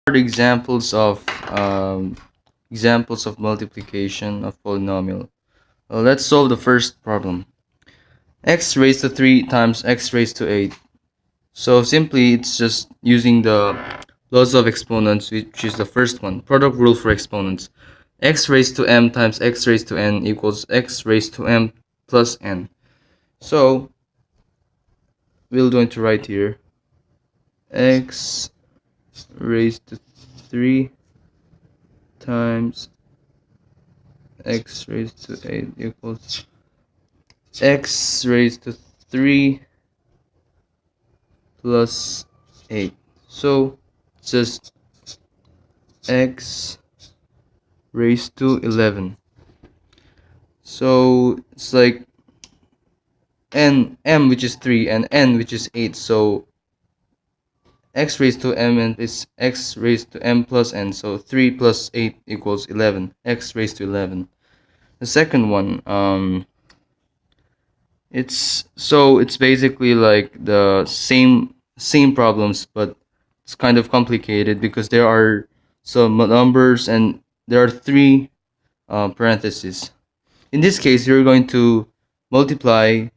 are the examples of multiplication of polynomial. Let's solve the first problem. X raised to 3 times x raised to 8. So simply it's just using the laws of exponents, which is the first one, product rule for exponents. X raised to m times x raised to n equals x raised to m plus n. So we're going to write here x raised to 3 times x raised to 8 equals x raised to 3 plus 8. So just x raised to 11. So it's like m which is 3 and n which is 8. So x raised to m and is x raised to m plus n. So 3 plus 8 equals 11. X raised to 11. The second one, it's basically like the same problems, but it's kind of complicated because there are some numbers and there are three parentheses. In this case, you're going to multiply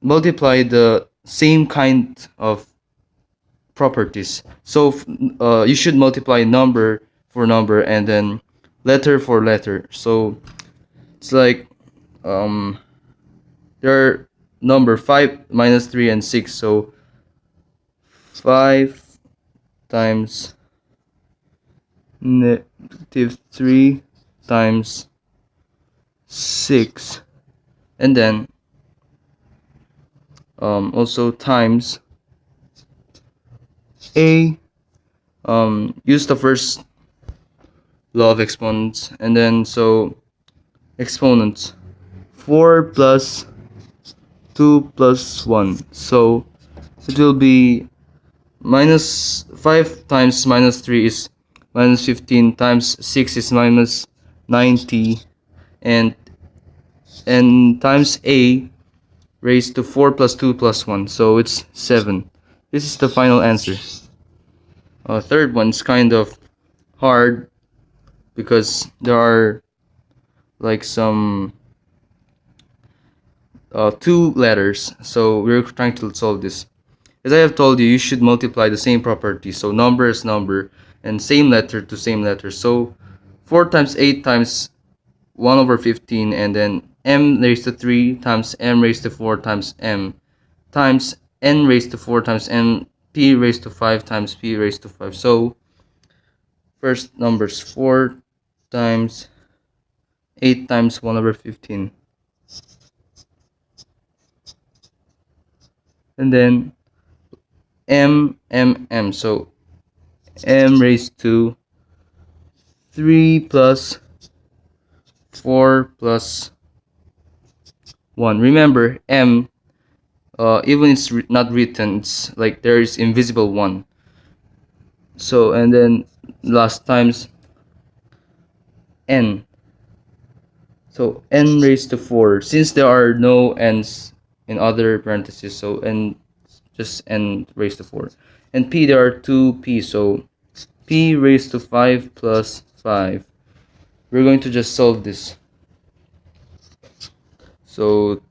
multiply the same kind of properties. So you should multiply number for number and then letter for letter. So it's like there are number 5 minus 3 and 6. So 5 times -3 times 6, and then also times a, use the first law of exponents, and then so exponents 4 plus 2 plus 1. So it will be minus 5 times minus 3 is minus 15 times 6 is minus 90, and times a raised to 4 plus 2 plus 1, so it's 7. This is the final answer. Third one's kind of hard because there are like some two letters, so we're trying to solve this. As I have told you, you should multiply the same property, so number is number and same letter to same letter. So 4 times 8 times 1 over 15, and then m raised to 3 times m raised to 4 times m times n raised to 4 times n p raised to 5 times p raised to 5. So first numbers 4 times 8 times 1 over 15, and then m, so m raised to 3 plus 4 plus 1. Remember, m, even it's not written, it's like there is invisible 1. So, and then last times n. So n raised to 4. Since there are no n's in other parentheses, so n, just n raised to 4. And p, there are 2p, so p raised to 5 plus 5. We're going to just solve this. So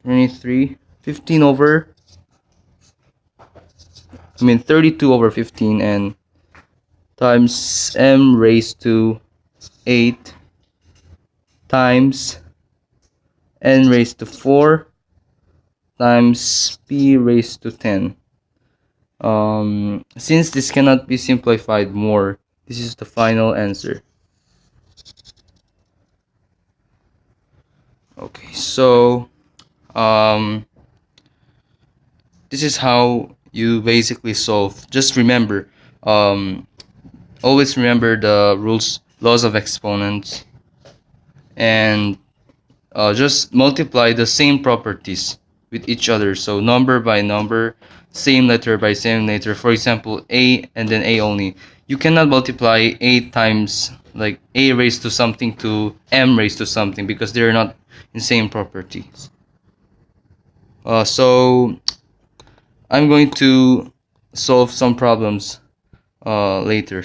32 over 15, and times m raised to 8 times n raised to 4 times p raised to 10. Since this cannot be simplified more, this is the final answer. Okay, so this is how you basically solve. Just remember, always remember the laws of exponents, and just multiply the same properties with each other. So number by number, same letter by same letter. For example, a and then a only. You cannot multiply a times like a raised to something to m raised to something because they're not in same properties. So I'm going to solve some problems later.